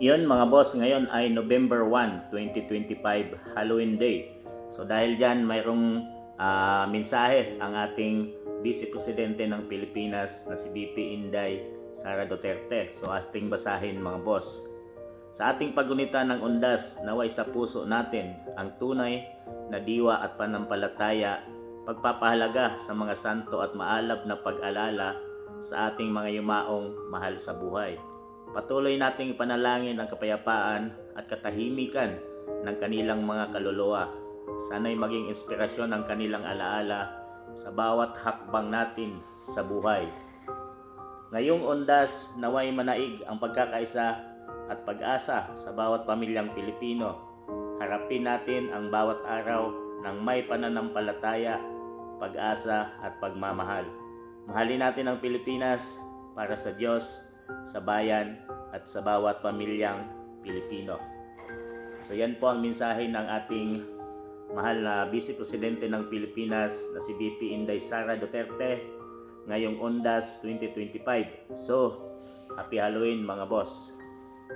Yun mga boss, ngayon ay November 1, 2025, Halloween Day. So dahil dyan, mayroong mensahe ang ating Vice Presidente ng Pilipinas na si VP Inday Sara Duterte. So asting basahin mga boss. Sa ating pagunita ng undas, naway sa puso natin ang tunay na diwa at panampalataya, pagpapahalaga sa mga santo at maalab na pag-alala sa ating mga yumaong mahal sa buhay. Patuloy nating panalangin ang kapayapaan at katahimikan ng kanilang mga kaluluwa. Sana'y maging inspirasyon ang kanilang alaala sa bawat hakbang natin sa buhay. Ngayong undas, naway manaig ang pagkakaisa at pag-asa sa bawat pamilyang Pilipino. Harapin natin ang bawat araw ng may pananampalataya, pag-asa at pagmamahal. Mahalin natin ang Pilipinas para sa Diyos, sa bayan at sa bawat pamilyang Pilipino. So yan po ang mensahe ng ating mahal na Vice Presidente ng Pilipinas na si VP Inday Sara Duterte ngayong Undas 2025. So, happy Halloween mga boss!